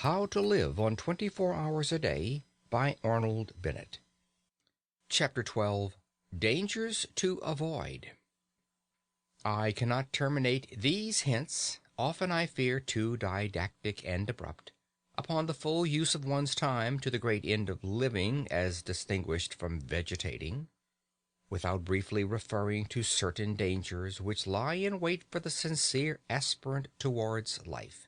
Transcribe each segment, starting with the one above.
How to Live on 24 Hours a Day by Arnold Bennett. Chapter 12. Dangers to Avoid. I cannot terminate these hints, often I fear too didactic and abrupt, upon the full use of one's time to the great end of living as distinguished from vegetating, without briefly referring to certain dangers which lie in wait for the sincere aspirant towards life.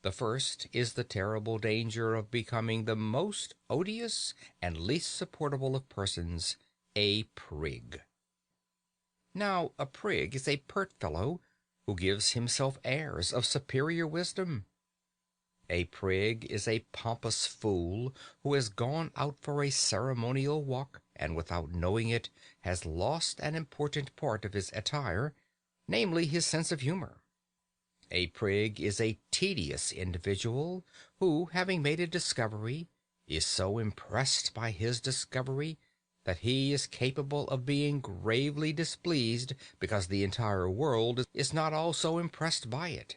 The first is the terrible danger of becoming the most odious and least supportable of persons, a prig. Now, a prig is a pert fellow who gives himself airs of superior wisdom. A prig is a pompous fool who has gone out for a ceremonial walk, and without knowing it has lost an important part of his attire, namely his sense of humor. A prig is a tedious individual who, having made a discovery, is so impressed by his discovery that he is capable of being gravely displeased because the entire world is not also impressed by it.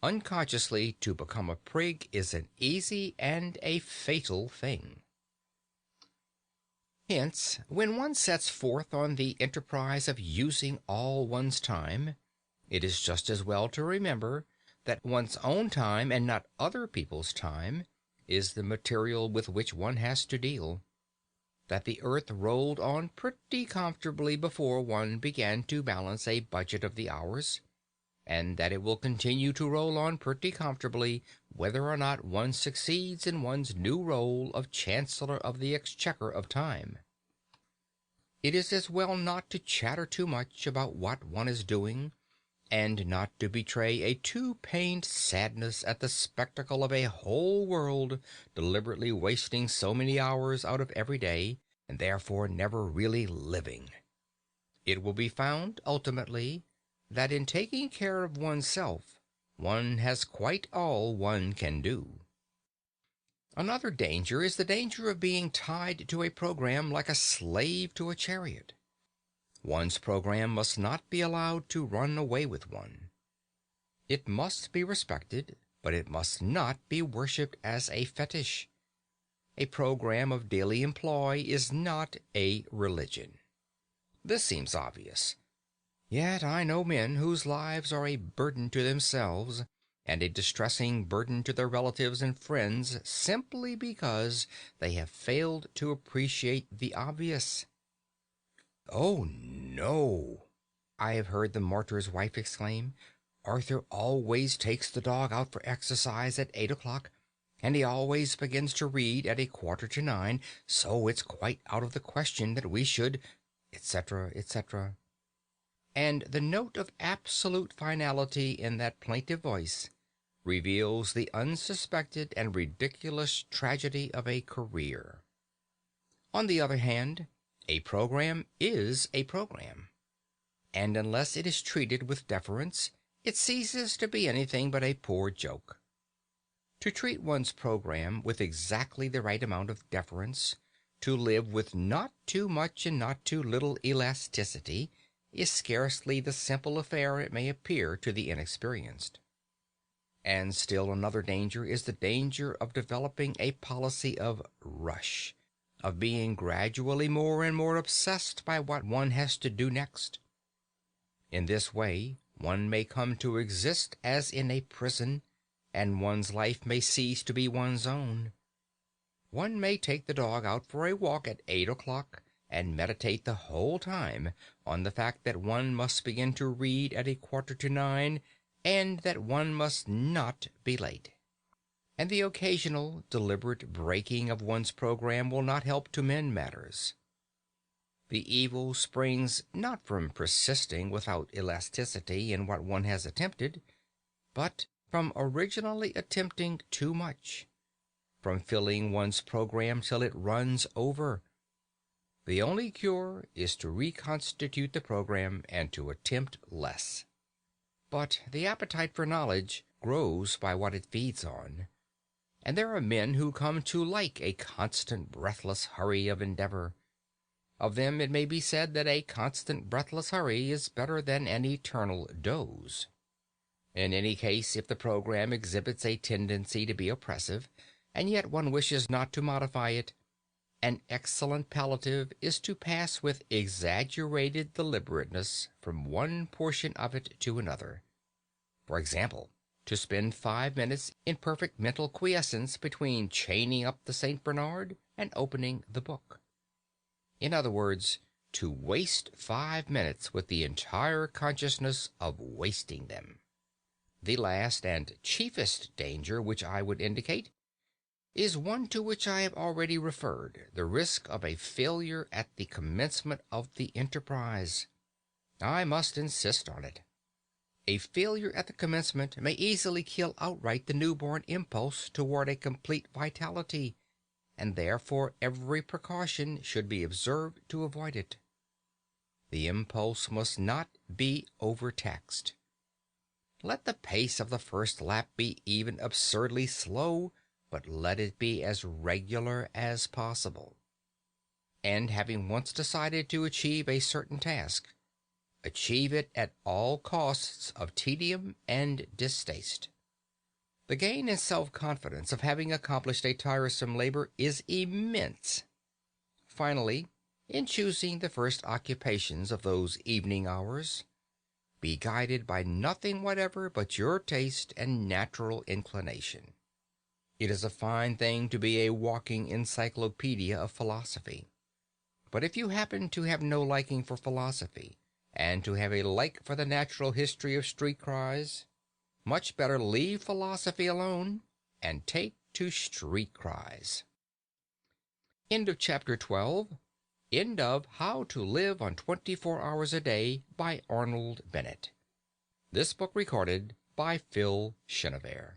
Unconsciously to become a prig is an easy and a fatal thing. Hence, when one sets forth on the enterprise of using all one's time, it is just as well to remember that one's own time, and not other people's time, is the material with which one has to deal. That the earth rolled on pretty comfortably before one began to balance a budget of the hours, and that it will continue to roll on pretty comfortably whether or not one succeeds in one's new role of Chancellor of the Exchequer of Time. It is as well not to chatter too much about what one is doing, and not to betray a too pained sadness at the spectacle of a whole world deliberately wasting so many hours out of every day, and therefore never really living. It will be found, ultimately, that in taking care of oneself, one has quite all one can do. Another danger is the danger of being tied to a program like a slave to a chariot. One's program must not be allowed to run away with one. It must be respected, but it must not be worshipped as a fetish. A program of daily employ is not a religion. This seems obvious. Yet I know men whose lives are a burden to themselves and a distressing burden to their relatives and friends simply because they have failed to appreciate the obvious. "Oh, no," I have heard the martyr's wife exclaim. "Arthur always takes the dog out for exercise at 8 o'clock, and he always begins to read at 8:45, so it's quite out of the question that we should," etc., etc. And the note of absolute finality in that plaintive voice reveals the unsuspected and ridiculous tragedy of a career. On the other hand, a program is a program, and unless it is treated with deference, it ceases to be anything but a poor joke. To treat one's program with exactly the right amount of deference, to live with not too much and not too little elasticity, is scarcely the simple affair it may appear to the inexperienced. And still another danger is the danger of developing a policy of rush, of being gradually more and more obsessed by what one has to do next. In this way one may come to exist as in a prison, and one's life may cease to be one's own. One may take the dog out for a walk at 8 o'clock, and meditate the whole time on the fact that one must begin to read at 8:45, and that one must not be late. And the occasional deliberate breaking of one's program will not help to mend matters. The evil springs not from persisting without elasticity in what one has attempted, but from originally attempting too much, from filling one's program till it runs over. The only cure is to reconstitute the program and to attempt less. But the appetite for knowledge grows by what it feeds on, and there are men who come to like a constant breathless hurry of endeavor. Of them it may be said that a constant breathless hurry is better than an eternal doze. In any case, if the program exhibits a tendency to be oppressive, and yet one wishes not to modify it, an excellent palliative is to pass with exaggerated deliberateness from one portion of it to another. For example, to spend 5 minutes in perfect mental quiescence between chaining up the St. Bernard and opening the book. In other words, to waste 5 minutes with the entire consciousness of wasting them. The last and chiefest danger which I would indicate is one to which I have already referred, the risk of a failure at the commencement of the enterprise. I must insist on it. A failure at the commencement may easily kill outright the newborn impulse toward a complete vitality, and therefore every precaution should be observed to avoid it. The impulse must not be overtaxed. Let the pace of the first lap be even absurdly slow, but let it be as regular as possible. And having once decided to achieve a certain task, achieve it at all costs of tedium and distaste. The gain in self-confidence of having accomplished a tiresome labor is immense. Finally, in choosing the first occupations of those evening hours, be guided by nothing whatever but your taste and natural inclination. It is a fine thing to be a walking encyclopedia of philosophy. But if you happen to have no liking for philosophy, and to have a like for the natural history of street cries, much better leave philosophy alone and take to street cries. End of chapter 12. End of How to Live on 24 Hours a Day by Arnold Bennett. This book recorded by Phil Chenevert.